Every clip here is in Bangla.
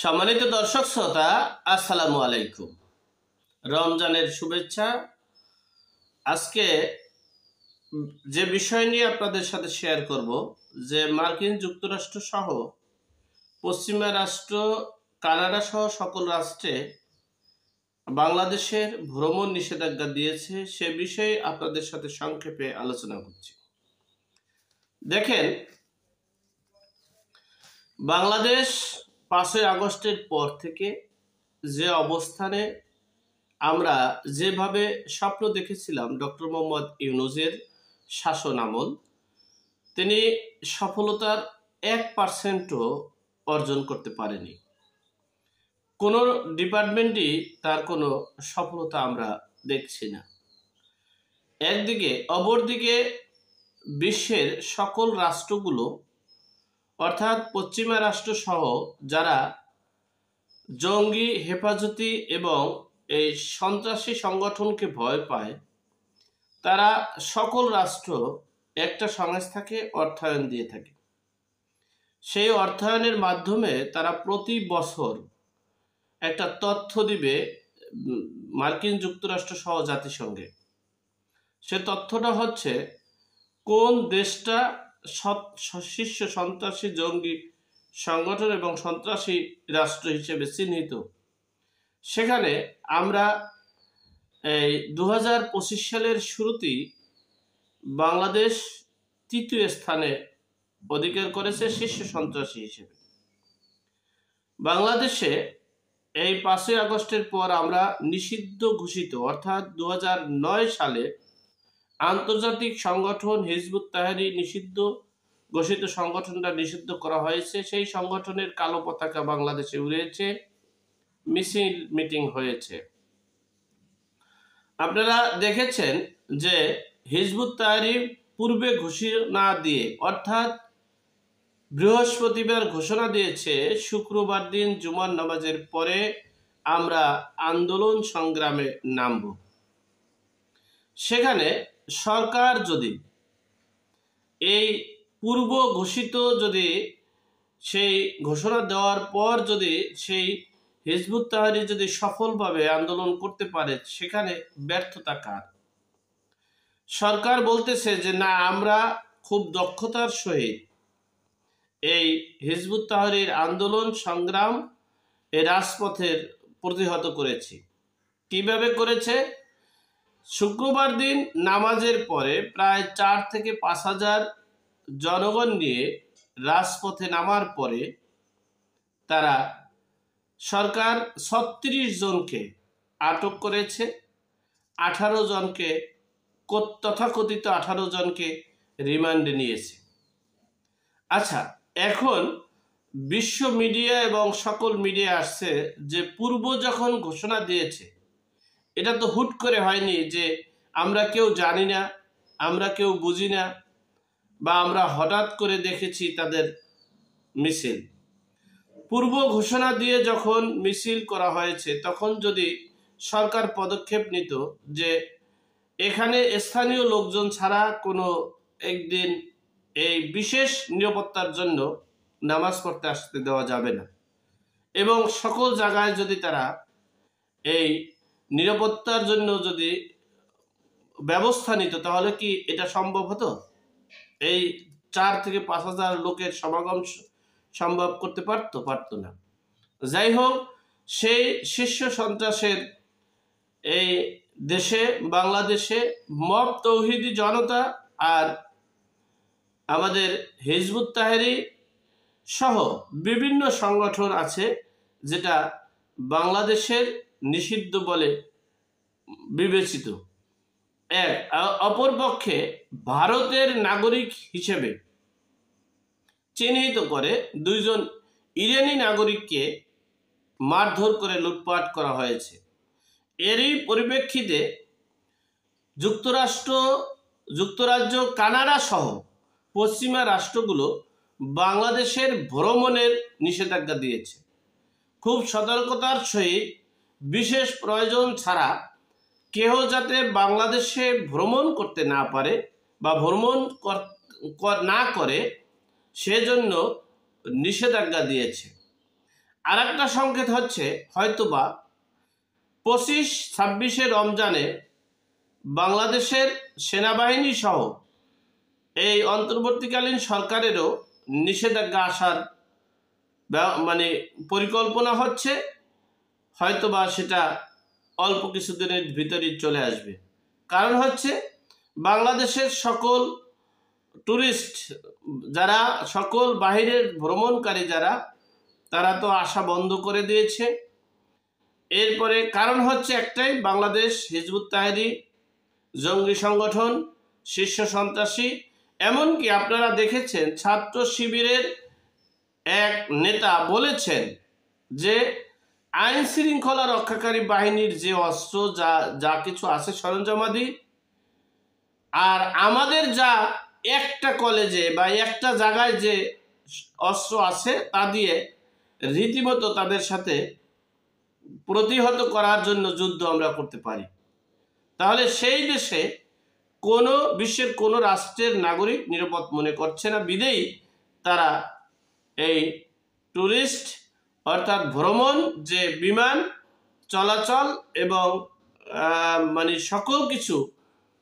সম্মানিত দর্শক শ্রোতা, আসসালামু আলাইকুম। রমজানের শুভেচ্ছা। আজকে যে বিষয় নিয়ে আপনাদের সাথে শেয়ার করব, যে মার্কিন যুক্তরাষ্ট্র সহ পশ্চিমা রাষ্ট্র, কানাডা সহ সকল রাষ্ট্রে বাংলাদেশের ভ্রমণ নিষেধাজ্ঞা দিয়েছে, সে বিষয়ে আপনাদের সাথে সংক্ষেপে আলোচনা করছি। দেখেন, বাংলাদেশ 5ই আগস্টের পর থেকে যে অবস্থানে আমরা যেভাবে স্বপ্ন দেখেছিলাম ডক্টর মোহাম্মদ ইউনূসের শাসন আমল, তিনি সফলতার 1% অর্জন করতে পারেনি। কোনো ডিপার্টমেন্টই তার কোনো সফলতা আমরা দেখছি না একদিকে। অপরদিকে বিশ্বের সকল রাষ্ট্রগুলো, অর্থাৎ পশ্চিমা রাষ্ট্রসহ যারা জঙ্গি হেফাজতি এবং এই সন্ত্রাসী সংগঠনকে ভয় পায়, তারা সকল রাষ্ট্র একটা সংস্থাকে অর্থায়ন দিয়ে থাকে। সেই অর্থায়নের মাধ্যমে তারা প্রতি বছর একটা তথ্য দিবে মার্কিন যুক্তরাষ্ট্র সহ জাতিসংঘে। সে তথ্যটা হচ্ছে কোন দেশটা শীর্ষ সন্ত্রাসী জঙ্গি সংগঠন এবং সন্ত্রাসী রাষ্ট্র হিসেবে চিহ্নিত। সেখানে আমরা এই 2025 সালের শুরুতেই বাংলাদেশ 3য় স্থানে অধিকার করেছে শীর্ষ সন্ত্রাসী হিসেবে। বাংলাদেশে এই 5ই আগস্টের পর আমরা নিষিদ্ধ ঘোষিত, অর্থাৎ 2009 সালে আন্তর্জাতিক সংগঠন হিজবুত তাহরীর নিষিদ্ধ ঘোষিত সংগঠনটা নিষিদ্ধ করা হয়েছে। সেই সংগঠনের কালো পতাকা বাংলাদেশে উড়েছে, মিছিল মিটিং হয়েছে। আপনারা দেখেছেন যে হিজবুত তাহরীর পূর্বে ঘোষণা দিয়ে, অর্থাৎ বৃহস্পতিবার ঘোষণা দিয়েছে শুক্রবার দিন জুমার নামাজের পরে আমরা আন্দোলন সংগ্রামে নামব। সেখানে সরকার যদি এই পূর্ব ঘোষিত, যদি সেই ঘোষণা দেওয়ার পর যদি সেই হিজবুত তাহরীর যদি সফলভাবে আন্দোলন করতে পারে, সেখানে ব্যর্থতা কার? সরকার বলতেছে যে না, আমরা খুব দক্ষতার সহিত এই হিজবুত তাহরীর আন্দোলন সংগ্রাম এই রাজপথের প্রতিহত করেছি। কিভাবে করেছে? শুক্রবার দিন নামাজের পরে প্রায় 4 থেকে 5 হাজার জনগণ নিয়ে রাজপথে নামার পরে তারা সরকার 36 জনকে আটক করেছে, 18 জনকে, তথাকথিত 18 জনকে রিমান্ডে নিয়েছে। আচ্ছা, এখন বিশ্ব মিডিয়া এবং সকল মিডিয়া আসছে যে পূর্ব যখন ঘোষণা দিয়েছে, এটা তো হুট করে হয়নি যে আমরা কেউ জানি না, আমরা কেউ বুঝি না, বা আমরা হঠাৎ করে দেখেছি তাদের মিছিল। পূর্ব ঘোষণা দিয়ে যখন মিছিল করা হয়েছে, তখন যদি সরকার পদক্ষেপ নিত যে এখানে স্থানীয় লোকজন ছাড়া কোনো একদিন এই বিশেষ নিরাপত্তার জন্য নামাজ পড়তে আসতে দেওয়া যাবে না, এবং সকল জায়গায় যদি তারা এই নিরাপত্তার জন্য যদি ব্যবস্থা নিত, তাহলে কি এটা সম্ভব হতো? এই 4 থেকে 5 হাজার লোকের সমাগম সম্ভব করতে পারতো না। যাই হোক, সেই শীর্ষ সন্ত্রাসের এই দেশে, বাংলাদেশে মব তৌহিদি জনতা আর আমাদের হিজবুত তাহরীর সহ বিভিন্ন সংগঠন আছে, যেটা বাংলাদেশের নিষিদ্ধ বলে বিবেচিত। অপরপক্ষে ভারতের নাগরিক হিসেবে চিহ্নিত করে 2 জন ইরানি নাগরিককে মারধর করে লুটপাট করা হয়েছে। এরই পরিপ্রেক্ষিতে যুক্তরাজ্য, কানাডা সহ পশ্চিমা রাষ্ট্রগুলো বাংলাদেশের ভ্রমণের নিষেধাজ্ঞা দিয়েছে। খুব সতর্কতার সহিত বিশেষ প্রয়োজন ছাড়া কেউ যাতে বাংলাদেশে ভ্রমণ করতে না পারে বা ভ্রমণ না করে, সেজন্য নিষেধাজ্ঞা দিয়েছে। আর একটা সংকেত হচ্ছে হয়তোবা 25-26 রমজানে বাংলাদেশের সেনাবাহিনী সহ এই অন্তর্বর্তীকালীন সরকারেরও নিষেধাজ্ঞা আসার মানে পরিকল্পনা হচ্ছে। হয়তোবা সেটা অল্প কিছুদিনের ভিতরেই চলে আসবে। কারণ হচ্ছে বাংলাদেশের সকল ট্যুরিস্ট যারা, সকল বাহিরের ভ্রমণকারী যারা, তারা তো আসা বন্ধ করে দিয়েছে। এরপরে কারণ হচ্ছে একটাই, বাংলাদেশ হিজবুত তাহরীর জঙ্গি সংগঠন, শীর্ষ সন্ত্রাসী। এমনকি আপনারা দেখেছেন ছাত্র শিবিরের এক নেতা বলেছেন যে আইন শৃঙ্খলা রক্ষাকারী বাহিনীর যে অস্ত্র যা কিছু আছে সরঞ্জামাদি, আর আমাদের যা একটা কলেজে বা একটা জায়গায় যে অস্ত্র আছে তা দিয়ে রীতিমতো তাদের সাথে প্রতিহত করার জন্য যুদ্ধ আমরা করতে পারি। তাহলে সেই দেশে কোনো বিশ্বের কোনো রাষ্ট্রের নাগরিক নিরাপদ মনে করছে না, বিদেয়ী তারা এই ট্যুরিস্ট অর্থাৎ ভ্রমণ যে বিমান চলাচল এবং মানে সকল কিছু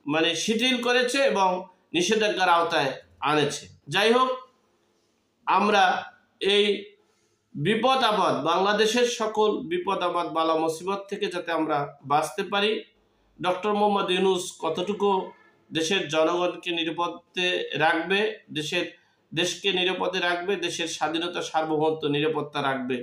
মানে শিথিল করেছে এবং নিষেধাজ্ঞার আওতায় আনেছে। যাই হোক, আমরা এই বিপদ আপদ, বাংলাদেশের সকল বিপদ আপদ বালা মুসিবত থেকে যাতে আমরা বাঁচতে পারি, ডক্টর মোহাম্মদ ইউনূস কতটুকু দেশের জনগণকে নিরাপদে রাখবে, দেশকে নিরাপদে রাখবে, দেশের স্বাধীনতা সার্বভৌমত্ব নিরাপত্তা রাখবে,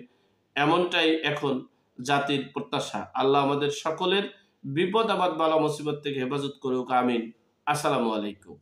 এমনটাই এখন জাতির প্রত্যাশা। আল্লাহ আমাদের সকলের বিপদ আপদ বালা মুসিবত থেকে হেফাজত করুক, আমিন। আসসালামু আলাইকুম।